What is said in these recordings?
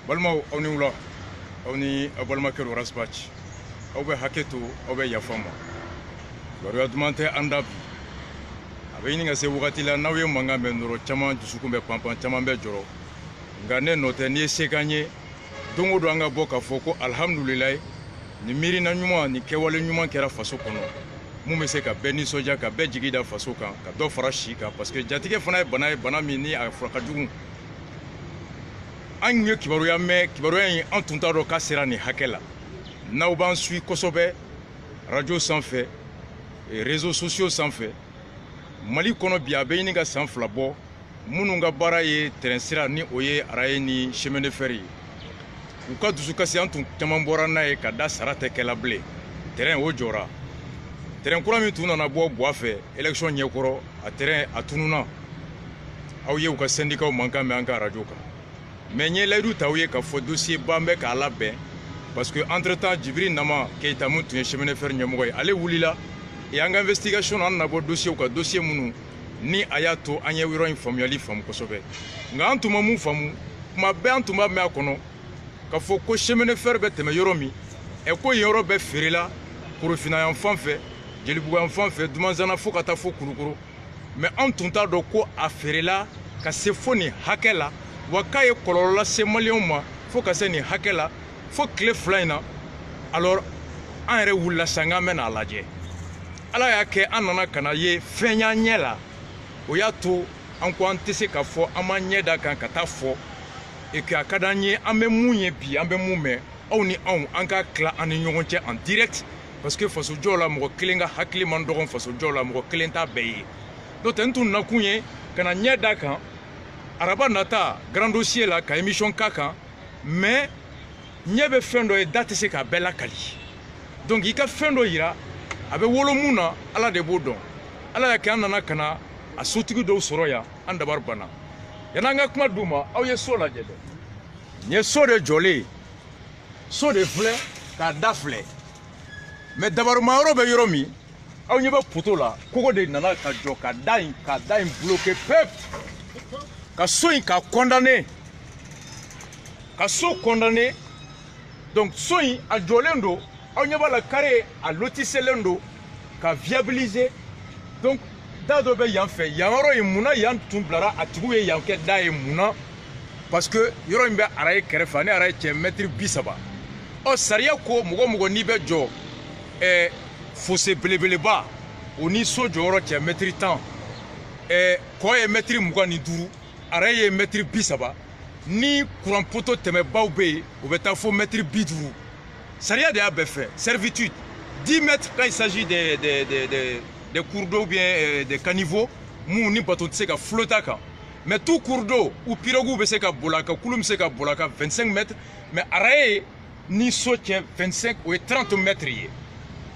Balma oni wula oni balma kero rasbach obe haketo obe yafama baro adumante andabi abeni ngase wakati la nawe manga menoro chama dusukumbe pampan chama be joro ngane note ni sekanye dongo do anga boka foko alhamdulillah ni miri na nyuma ni kewale nyuma kera faso kono mu me se ka beni soja ka be jigida faso kan ka do farashi ka parce que jatige fana bana mi ni a fraka jugu an ye kibaru ya me kibaru ya an tunta do ka sera ni hakela n'aw ban sui kosobe radio sans fait et réseaux sociaux sans fait mali kono bi abe ni ga san fla bo munu ga bara ye terrain sira ni oye araye ni chemin de fer u ka dusu kasi an tun caman bɔra n'a ye ka da sara tɛ kɛla bilen terrain o jɔra terrain kura min tun nana bɔ buwa fɛ élection ɲɛkɔrɔ a terrain a tununa aw ye u ka syndicat mankan mɛn an ka radio kan mais n ye layidu ta aw ye ka fɔ dossier ba bɛ k'a labɛn parce que entre temps Djibiri Nama Keita mun tun ye chemin de fer ɲɛmɔgɔ ye ale wulila et an ka investigation an na bɔ dossier ka dossier minnu ni a y'a to an ye yɔrɔ in faamuyali faamu kosɛbɛ nka an tun ma mun faamu kuma bɛɛ an tun b'a mɛn a kɔnɔ ka fɔ ko chemin de fer bɛ tɛmɛ yɔrɔ min ɛ ko yen yɔrɔ bɛ feerela Korofina yan fan fɛ Jelibugu yan fan fɛ Dumanzana fo ka taa fo Kulukoro mais an tun t'a dɔn ko a feerela ka se fo nin hakɛ la wa k'a ye kɔlɔlɔ lase maliyɛnw ma fo ka se nin hakɛ la fo tile fila in na alors an yɛrɛ wulila sisan k'an bɛ n'a lajɛ ala y'a kɛ an nana ka na ye fɛn y'an ɲɛ la o y'a to an ko an tɛ se ka fɔ an b'an ɲɛ da kan ka taa fɔ et que a ka d'an ye an bɛ mun ye bi an bɛ mun mɛn aw ni anw an ka tila an ni ɲɔgɔn cɛ en direct parce que faso jɔ la mɔgɔ kelen ka hakili man dɔgɔn faso jɔ la mɔgɔ kelen t'a bɛɛ ye n'o tɛ n tun nakun ye ka na ɲɛ da kan araba nata grand dossier la ka émission k'a kan mais ɲɛ bɛ fɛn dɔ ye da tɛ se k'a bɛɛ lakali donc i ka fɛn dɔ yira a bɛ wolo mun na ala de b'o dɔn ala y'a kɛ an nana ka na a sotigi dɔw sɔrɔ yan an dabari banna yan'an ka kuma d'u ma aw ye so lajɛ dɛ n ye so de jɔlen so de filɛ k'a da filɛ mais dabarima yɔrɔ bɛ yɔrɔ min aw ɲɛ bɛ poto la kogo de nana ka jɔ ka da in bloquer pep ka so in ka condamner ka so condamner donc so in a jɔlen don aw ɲɛ b'a la carré a lotiselen don ka viabiliser donc da dɔ bɛ yan fɛ yan yɔrɔ in munna yan tun bilara a tigiw ye yan kɛ da ye munna parce que yɔrɔ in bɛ araye kɛrɛfɛ ani araye cɛ mètre 30 ɔ sariya ko mɔgɔ mɔgɔ n'i bɛ jɔ fossé belebeleba o ni so jɔyɔrɔ cɛ mètre 10 kɔ ye mètre 25 araye ye mètre 30 ni courant poto tɛmɛbaw bɛ yen o bɛ taa fo mètre 50 sariya de y'a bɛɛ fɛ servitude 10 mètres quand il s'agit des cours d'eau ou bien des caniveaux mun ni bateau tɛ se ka flotter kan mais tout cours d'eau ou pirogue bɛ se ka boli a kan kulu bɛ se ka boli a kan 25 mètres mais araye ni so cɛ 25 o ye 30 mètres ye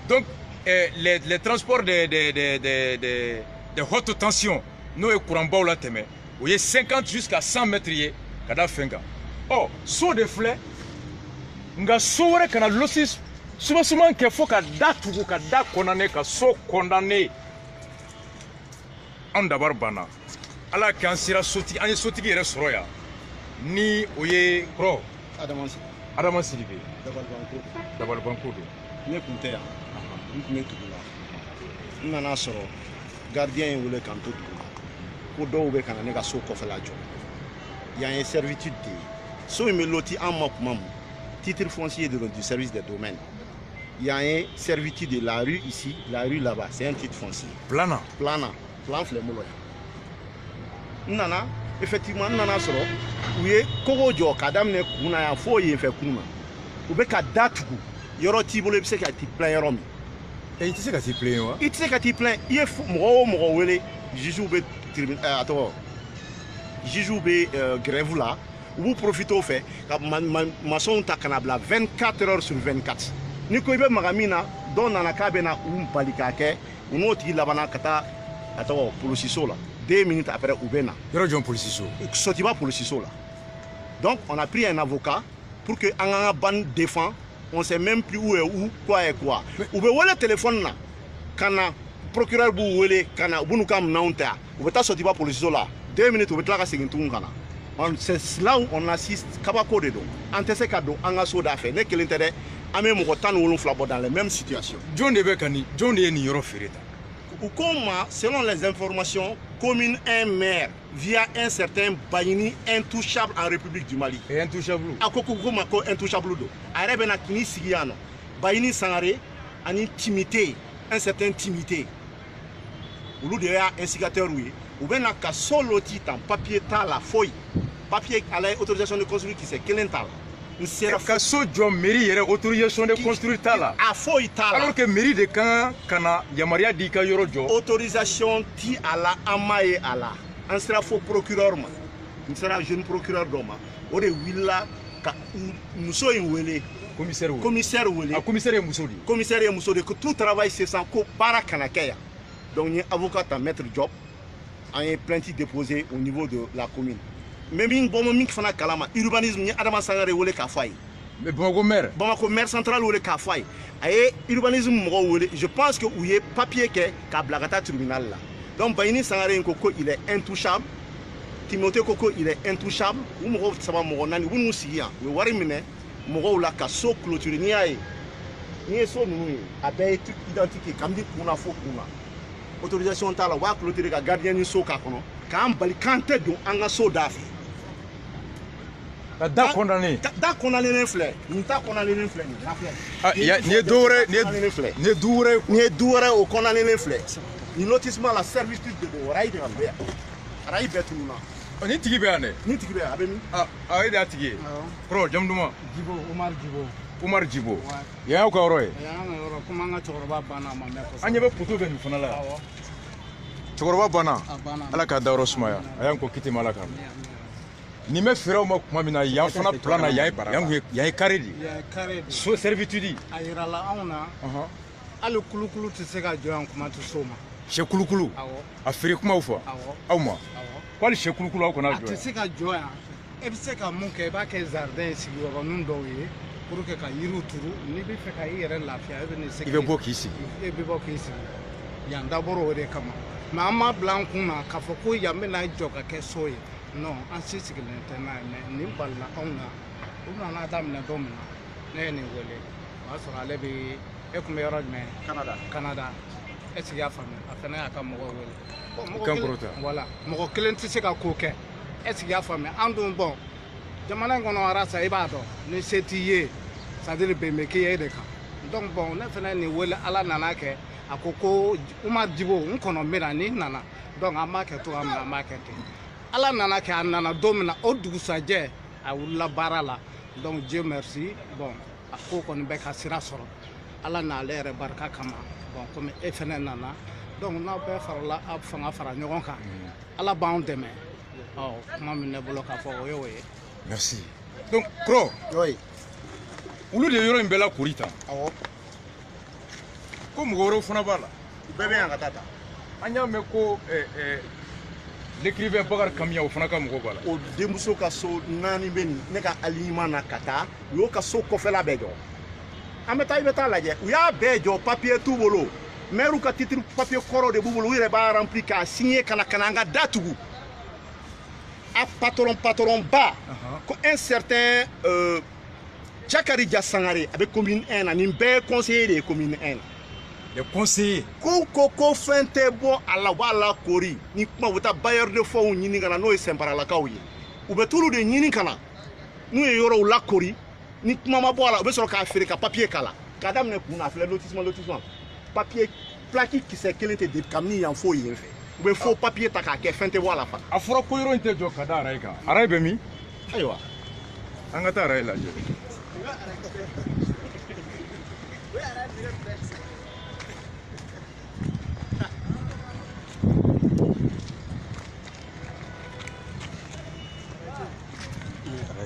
donc les transports de haute tension n'o ye courant baw la tɛmɛ o ye 50 jusqu'à 100 mètres ye ka da fɛn kan ɔ so de filɛ nka so wɛrɛ kana losi sumasuman kɛ fo ka da tugu ka da condamné ka so condamné an dabari banna ala k'an sera sotigi an ye sotigi yɛrɛ sɔrɔ yan ni o ye kɔrɔ adama sidike dabalibanko don ne tun tɛ yan n tun bɛ tugu la n nana sɔrɔ gardien ye wele k'an to tugu la ko dɔw bɛ ka na ne ka so kɔfɛla jɔ yan ye servitude de ye so in bɛ loti an ma kuma mun titre foncier du service des domaines. Il y a une servitude de la rue ici, la rue là-bas, c'est un titre foncier. Plana. Plan flemolo. Nana, effectivement, nana soro. Oui, kogo jo kadam ne kuna ya fo ye fe kuna. Ube ka datugu. Yoro tibole bise ka ti plein yoro mi. Et il tise ka ti plein wa? Il tise ka ti plein. Il faut mo wele jiju be tribunal attends. Jiju be grève là. Vous profitez au fait que maçon ta kanabla 24 heures sur 24. Ni ko ibe magamina don nana kabena balikake uno tigi labana kata atawo policiso là 2 minutes après ubena yoro jon policiso sotiba policiso là. Donc on a pris un avocat pour que anga ban défend, on sait même plus où est où, quoi est quoi. Ube wole téléphone là kana procureur bu wole kana bunu kam naunta ube ta sotiba policiso là 2 minutes ube tlaka segin tun kana C'est là où on assiste kabako de do. Antese kado anga soda fait ne kelen tede ame mo tan wolon flabo dans les mêmes situations. John de Bekani, John de ni yoro fereta. Comment, selon les informations, commune un maire via un certain Bayini intouchable en République du Mali. Et intouchable. Akokuma ko intouchable do. Arabena kini sigiano. Bayini Sangare ani timité, un certain timité. Ou déjà instigateur oui. Ou bien ka solo titan papier ta la feuille. Papier à l'autorisation de construire qui c'est quel tal. Ka so jo mairie yere autorisation de construire ta la. A feuille ta la. Alors que mairie de kan kana yamaria di ka yoro jo. Autorisation ti à la amaye à la. On sera faux procureur ma. On sera jeune procureur d'homme. On est willa ka muso inwele. Commissaire wele. Ah commissaire musodi. Commissaire musodi que tout travail c'est sans ko para kanakeya. Donc ni avocat à mettre job. A une plainte déposée au niveau de la commune. Mais bon fana kalama urbanisme ni Adama Sangare wole ka fay. Mais Bamako maire central wole ka fay. Aye urbanisme mo wole je pense que où y papier ke ka blagata tribunal là. Donc Bayini Sangare Nkoko il est intouchable. Timothée Koko il est intouchable. Ou mo saba mo nani ou nous siya. We wari mine mo la ka so clôture ni ay. Ni so nous abe tout identique comme dit pour na fo kuna. Autorisation tala wa clôture ka gardien ni so ka kono. Quand bali kante do anga so dafi. Da condamné. Da condamné les fleurs. Ni ta condamné les fleurs. Ah, ni doure au condamné les fleurs. Ni lotissement la servitude de raï de Rambia. Raï betuna. Ni tigi be ane. Ni tigi be abemi. Ah, ay da tigi. Pro jamduma. Jibo Umar Jibo. Ya ko roye. Ya ngoro kuma nga chokoroba bana ma me ko. Anye be puto be ni fana la. Chokoroba bana. Ala ka dawro sumaya. Ayan ko kiti malaka. Ni me fera mo kuma mina ya fana plan na ya karedi. Ya karedi. So servitude. Ayira la auna. Ale kulukulu ti se ka joyan kuma to soma. She kulukulu. Awo. Afiri kuma ufa. Awo. Awma. Awo. Kwali she kulukulu ako na Ti se ka joyan. E bi se ka mun ke ba ke jardin sigi wa nun do ye. Pour que ka yiru turu ni bi fe ka yere lafiya e bi ni se. Ibe bo kisi. E bi bo kisi. Ya ndaboro de kama. Ma ama blankuna ka fo ko ya me na joka ke soye. Non, en six ni balla on a damna domina ne ni wole asra lebi e kuma yoro me Canada e si ya fami afana aka mo wole kan korota voilà mo klenti se ka ko ke e si ya fami andun bon jamana ngono arasa e ba do ni setiye ça dire be me ke ye de kan donc bon ne fana ni wole ala nana ke akoko Umar Jibo nkono mira ni nana donc amake to am amake ala nana ke nana domina o dugusajɛ a wulila baara la donc Dieu merci bon a ko kɔni bɛ ka sira sɔrɔ ala n'ale yɛrɛ barika kama bon comme e fɛnɛ nana donc n'aw bɛɛ farala a fanga fara ɲɔgɔn kan ala b'anw dɛmɛ kuma min ne bolo k'a fɔ o ye o ye. Merci. Donc Kro. Oui. Olu de yɔrɔ in bɛɛ la kori tan. Awɔ. Ko mɔgɔ wɛrɛw fana b'a la. Bɛɛ bɛ yan ka taa ta. An y'a mɛn ko l'écrivain Bakar Kamia o fana ka mɔgɔ b'a la. O denmuso ka so naani bɛ nin ne ka alignement na ka taa u y'o ka so kɔfɛla bɛɛ jɔ. An bɛ taa i bɛ taa lajɛ u y'a bɛɛ jɔ papier t'u bolo maire ka titre papier kɔrɔ de b'u bolo u yɛrɛ b'a rempli k'a signer ka na an ka da tugu. A patron ba ko un certain Jakari Dia Sangare a bɛ commune 1 na nin bɛɛ conseiller de ye commune 1 na. Les conseillers. Ko fɛn tɛ bɔ a la u b'a la kori ni kuma u bɛ taa bailleur de fonds ɲini ka na n'o ye sɛnparalakaw ye u bɛ t'olu de ɲini ka na n'u ye yɔrɔw la kori ni kuma ma bɔ a la u bɛ sɔrɔ k'a feere ka papier k'a la k'a daminɛ kun na a filɛ lotissement papier plaque kisɛ kelen tɛ de kabini yan fo yen fɛ u bɛ fo papier ta k'a kɛ fɛn tɛ bɔ a la fana. A fɔra ko yɔrɔ in tɛ jɔ ka da araye kan araye bɛ min. Ayiwa an ka taa araye lajɛ.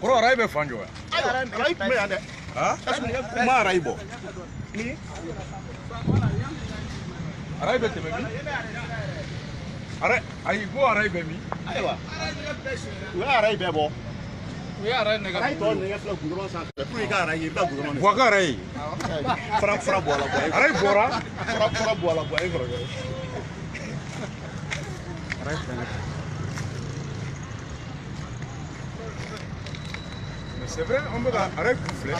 Kɔrɔ araye bɛ fan jɔ wa. araye tun bɛ yan dɛ. Ma araye bɔ. araye bɛ tɛmɛ min. ayi ko araye bɛ min. Ayiwa u ye araye bɛɛ bɔ. U ye araye nɛgɛ. Araye tɔ nɛgɛ filɛ goudron sanfɛ pour i ka araye i bɛ goudron de. Buwa ka araye. Fara bɔ a la bɔ. Araye bɔra. Fara bɔ a la bɔ e kɔrɔkɛ. C'est vrai, on va arrêter de flèche.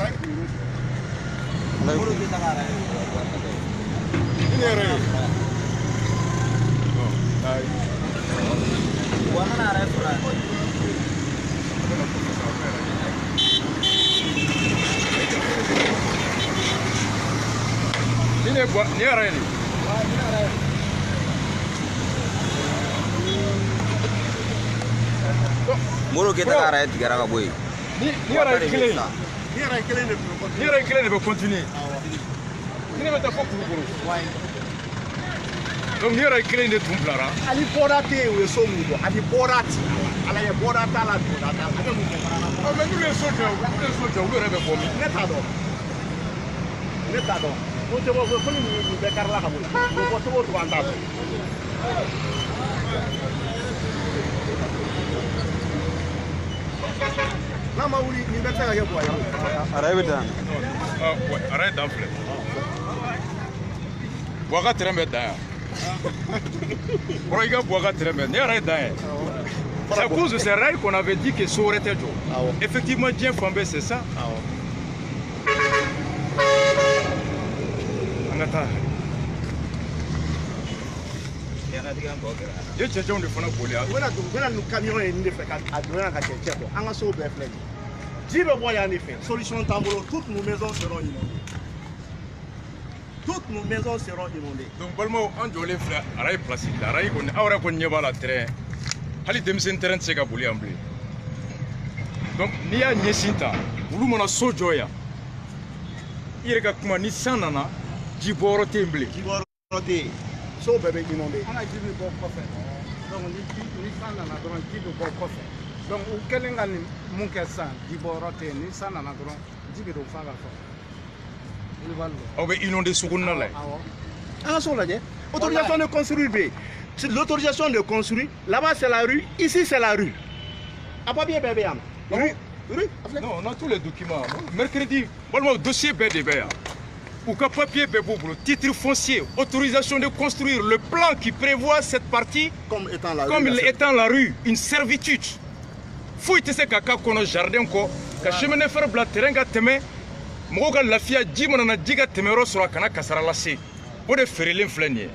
Moro kita arrête tigara ka boy. Ni ara kelen de peut continuer. Ni ne ta fo kuru. Donc ni ara kelen de tun bilara. Ali borate o so mu do. Ali borate. Ala ye borata la do. Mais nous les soldats, vous rêvez pour moi. Ne ta do. Ko te bo ko ni be karla ka boy. Ko to to anda. Nama wuli ni bɛ se ka kɛ boye Arrête bɛ dan. Arrête d'enfler. Boaga terrain bɛ dan yan. Kɔrɔ i ka boaga terrain bɛ, ni arrête dan yan. C'est à cause de ces rails qu'on avait dit que so wɛrɛ tɛ jɔ. Effectivement, diɲɛ fan bɛɛ c'est ça. An ka taa. Ye cɛncɛnw de fana boli a. Bɛna nu camion ye nin de fɛ ka a donna ka cɛncɛn bɔ. An ka so bɛɛ filɛ nin ye. Ji bɛ bɔ yan de fɛ. Solution t'an bolo. Toutes nos maisons seront inondées. Toutes nos maisons seront inondées. Donc balimaw an jɔlen filɛ arayi place la arayi kɔni aw yɛrɛ kɔni ɲɛ b'a la terrain hali denmisɛnnin terrain tɛ se ka boli yan bilen. Donc n'i y'a ɲɛsin ta olu mana so jɔ yan i yɛrɛ ka kuma ni san nana ji bɔyɔrɔ tɛ yen bilen. Ji bɔyɔrɔ tɛ yen. So bɛɛ bɛ inondé. An ka ji bɛ bɔ kɔfɛ donc ni san nana dɔrɔn ji bɛ bɔ kɔfɛ donc u kɛlen ka nin mun kɛ sisan ji bɔyɔrɔ tɛ yen ni san nana dɔrɔn ji bɛ don fan ka fɔ. Aw bɛ inondé so kɔnɔna la yen. An ka so lajɛ. Autorisation de construire bɛ yen. L'autorisation de construire là-bas c'est la rue, ici c'est la rue. A papier bɛɛ bɛ yan. Rue. Non, on a tous les documents. Mercredi balimaw dossier bɛɛ de bɛ yan. Ou que papier bébou, titre foncier, autorisation de construire, le plan qui prévoit cette partie comme étant la rue, une servitude. Faut que ce kaka kono jardin ko, ka chemin fer bla terrain ga teme, mo ga lafia ji monana diga temero sur kana kasara lase. O de ferelen flenie.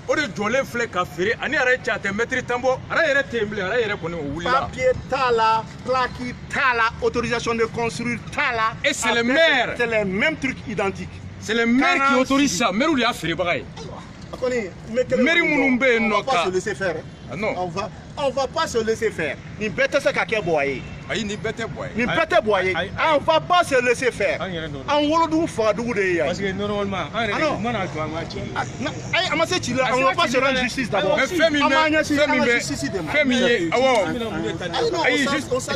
O de jolen flé ka fere ani ara cha te metri tambo, ara yere temble, ara yere koni o wula. Papier tala, plaque tala, autorisation de construire tala. Et c'est le maire. C'est les mêmes trucs identiques. C'est le maire qui autorise ça. Maire ou li a fere bagay. Maire Mounumbe on va pas se laisser faire. Ah non. On va pas se laisser faire. Ni bête ça ka ke boyer. Ayi ni bête boyer. Ni bête boyer. On va pas se laisser faire. En wolodu fa dugu de ya. Parce que normalement, mana to an waati. Ay amase ci la, on va pas se rendre justice d'abord. Mais femi ayi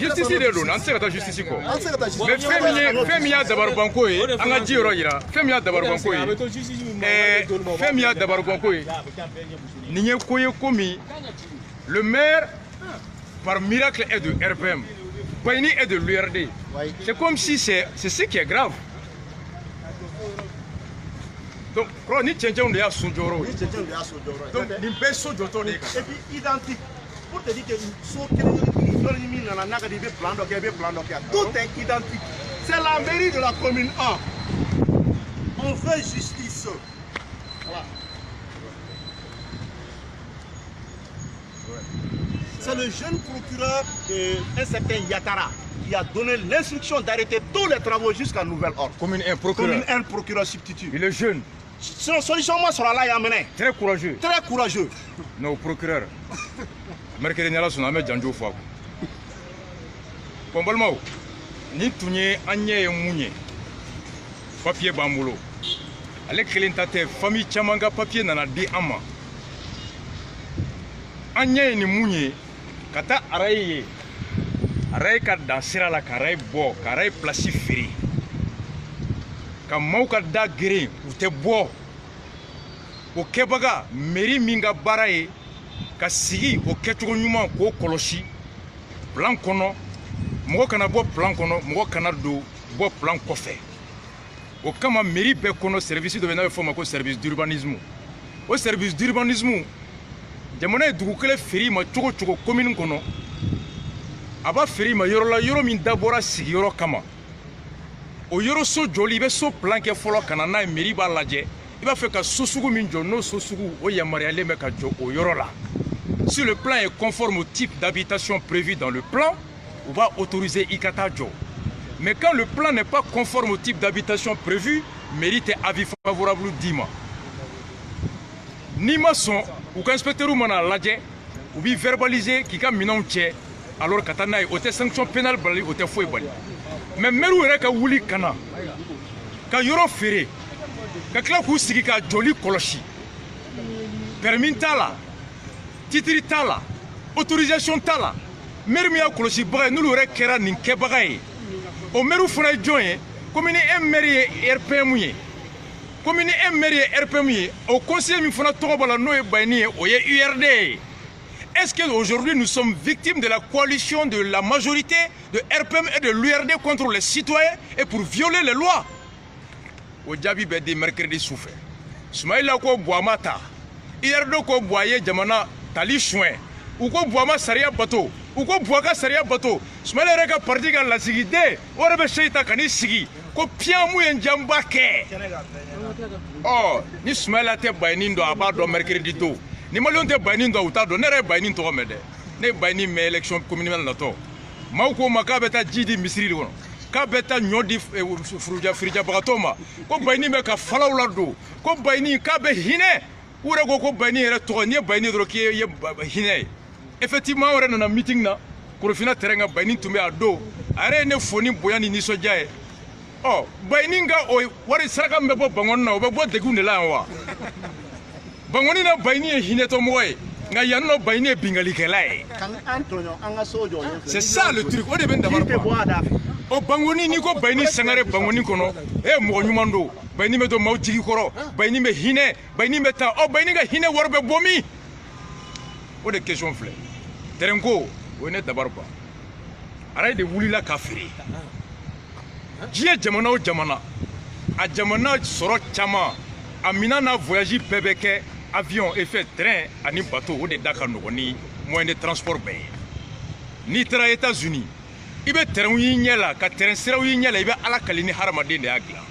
justice de lo nan se ka ta justice ko. Mais femi ya dabar banko ye an ka ji yɔrɔ yira. Femi ya dabar banko ye. Femi ya dabar banko ye. Ni ye ko ye ko min le maire, par miracle, est de RPM. Bayni est de l'URD. C'est comme si c'est ce qui est grave. Donc, ni tchétchène de Yasundoro. Donc, ni beso de ton écart. Et puis, identique. Pour te dire que tout est identique. C'est la mairie de la commune 1. On veut justice. Voilà. C'est le jeune procureur un certain Yatara qui a donné l'instruction d'arrêter tous les travaux jusqu'à nouvel ordre. Commune 1 procureur. Commune 1 procureur substitut. Il est jeune. Son solution moi sera là et amené. Très courageux. Très courageux. Non, procureur. Mercredi nyala suna me janjo fa. Kombalmao. Ni tunye anye ye munye. Papier bambulo. Ale kelenta te famille chamanga papier nana di ama. Anye ni munye. Kata araye ka dan sira la ka araye bɔ ka araye place firi ka maaw ka da geren u tɛ bɔ o kɛbaga mairie min ka baara ye ka sigi o kɛcogo ɲuman k'o kɔlɔsi plan kɔnɔ mɔgɔ kana bɔ plan kɔnɔ mɔgɔ kana don bɔ plan kɔfɛ o kama mairie bɛɛ kɔnɔ service dɔ bɛ n'a bɛ fɔ o ma ko service d'urbanisme o service d'urbanisme jamana ye dugu kelen feri ma cogo cogo commune kɔnɔ a b'a feere ma yɔrɔ la yɔrɔ min dabɔra sigiyɔrɔ kama o yɔrɔ so jɔli i bɛ so plan kɛ fɔlɔ ka na n'a ye mairie b'a lajɛ i b'a fɛ ka so sugu min jɔ n'o so sugu o yamaruyalen bɛ ka jɔ o yɔrɔ la si le plan est conforme au type d'habitation prévu dans le plan on va autoriser i ka taa jɔ mais quand le plan n'est pas conforme au type d'habitation prévu mairie tɛ avis favorable d'i ma n'i ma sɔn u ka inspecteur mana lajɛ u b'i verbaliser k'i ka minɛnw cɛ alors ka taa n'a ye o tɛ sanction pénale bali o tɛ foyi bali mais maire yɛrɛ ka wuli ka na ka yɔrɔ feere ka tila k'u sigi ka joli kɔlɔsi permis t'a la titre t'a la autorisation t'a la maire min y'a kɔlɔsibaga ye n'olu yɛrɛ kɛra nin kɛbaga ye o maire fana ye jɔn ye komi ni e maire ye RPM ye komi ni e maire ye RPM ye o conseiller min fana tɔgɔ b'a la n'o ye Bayini ye o ye URD ye. Est-ce qu'aujourd'hui nous sommes victimes de la coalition de la majorité de RPM et de l'URD contre les citoyens et pour violer les lois? Au Djabi Bedi mercredi souffert. Soumaïla ko boamata. URD ko boye jamana tali chouin. Ou ko boama saria bateau. Ou ko boaka saria bateau. Soumaïla reka parti ka la sigi de. Orebe sheita kani sigi. Ko piamu njamba ke. Oh, ni Soumaïla te bayni ndo aba do mercredi do. Ni malion te bayni ndo uta do nere bayni to mede. Ne bayni me élection communale na to. Mauko makabeta jidi misiri wono. Kabeta nyodi frija bagatoma. Ko bayni me ka falawla do. Ko bayni kabe hine. Ure ko bayni re to ni bayni do ki ye hine. Effectivement on est dans meeting na. Ko fina terenga bayni tumbe ado. Are ne foni boyani ni sojae. Oh, bayni nga o wari saraka mbebo bangon na obebo degunde la wa. Bangoni na bayni e hineto moye nga yanno bayni e bingali kelae. C'est ça le truc. O de ben d'abord. O bangoni ni ko bayni sangare bangoni kono e mo nyumando bayni me do mawjigi koro bayni me hine bayni me ta o bayni ga hine worbe bomi. O de question flé. Terenko o ne d'abord pas. Aray de wulila kafiri. Jiye jamana o jamana. A jamana soro chama. Amina na voyage bebeke avion effet train ani bateau o de daka nogoni moyen de transport be ni tra États-Unis ibe terrain yi nyela ka terrain siraw yi nyela ibe ala kalini haramaden de agla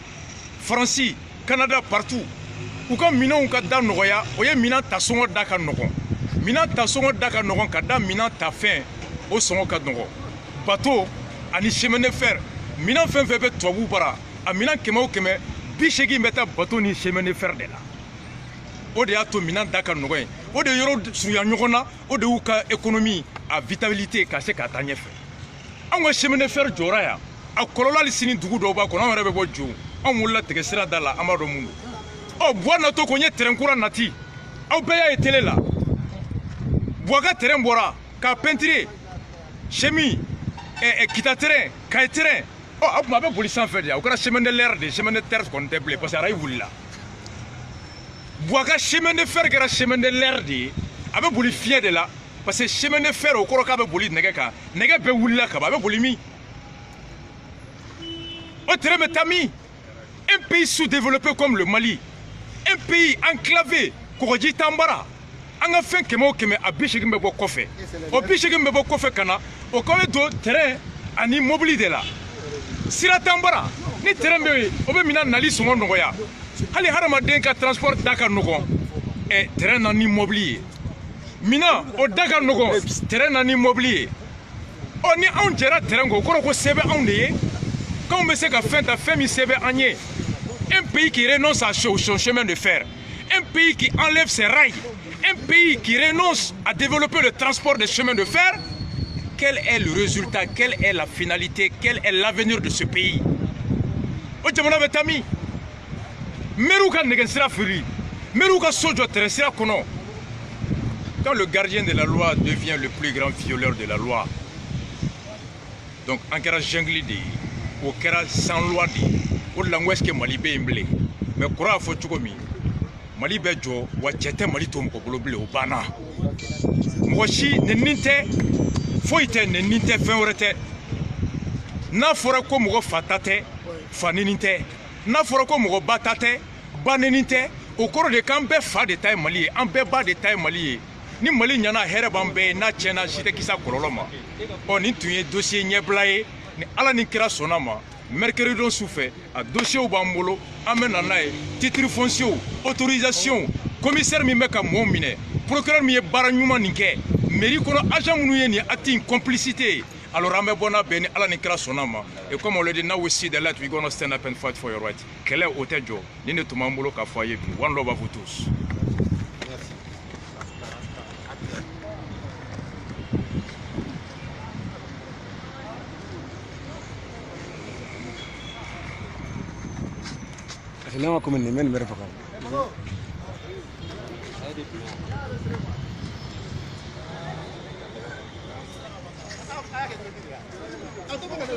France Canada partout u ka minan ka da nogoya o ye minan ta songo daka nogon minan ta songo daka nogon ka da minan ta fin o songo ka nogon bateau ani chemin de fer minan fen fe be tobu bara a minan kemo keme Bichegi meta bateau ni chemin de fer de la. O de ato minan daka nogoy. O de yoro suya nyogona, o de uka économie a vitalité ka se ka tanye fe. Anwa chemin de fer jora ya. A kolola li sini dugu do ba ko na rebe bo jo. An wula tege sira dala amado mundu. O boa na to ko nye terrain kura nati. Aw be ya etele la. Boaga terrain bora ka peinture. Chemin kita terrain, ka terrain. Oh, abu mabe boli sans faire ya. Ukara chemin de l'air de chemin de terre contemplé parce que aray wulila. Boaga chemin de fer kera chemin de l'air de abe boli fier de la parce que chemin de fer o koro ka be boli nege ka nege be wulila ka abe boli mi. O tere metami un pays sous-développé comme le Mali, un pays enclavé Koroji Tambara. Anga fen kemo keme abishigi mbebo kofe. O bishigi mbebo kofe kana o kome do terrain ani mobili de la. Sira Tambara ni terrain be obe mina nali songo nogoya hali harama den ka transport daka nogo e terrain na ni mobili mina o daka nogo terrain na ni mobili o ni on jera terrain go ko sebe on de quand on se ka fenta femi sebe anye un pays qui renonce à son chemin de fer, un pays qui enlève ses rails, un pays qui renonce à développer le transport des chemins de fer. Quel est le résultat? Quelle est la finalité? Quel est l'avenir de ce pays? Quand le gardien de la loi devient le plus grand violeur de la loi, donc en kera jungli de, au kera sans loi de, au langouest que Mali be imblé, mais kura fo chukomi, Mali be jo, wa chete Mali tom ko boloble au bana. Moshi ne ninte foite ne ninte fenrete na fora ko mo fatate fanininte na fora ko mo batate baneninte au cours de camp be fa de taille Mali en be ba de taille Mali ni Mali ɲana hɛrɛ b'an bɛɛ ye n'a tiɲɛna si tɛ kisa kɔlɔlɔ ma nin tun ye dossier ɲɛbila ye ni Ala ni kira sɔnna ma mercredi don su fɛ a dossier b'an bolo an bɛ na n'a ye titre foncier autorisation commissaire min bɛ ka mɔɔw minɛ procureur min ye baara ɲuman nin kɛ mairie kɔnɔ agent minnu ye nin acte in complicité alors an bɛ bɔ n'a bɛɛ ni Ala ni kira sɔnna ma et comme on le dit now we see the light we gonna stand up and fight for your right kɛlɛ o tɛ jɔ nin de tun b'an bolo k'a fɔ a ye bi one love à vous tous. Lama kuma ne men mere fakam Atau bukan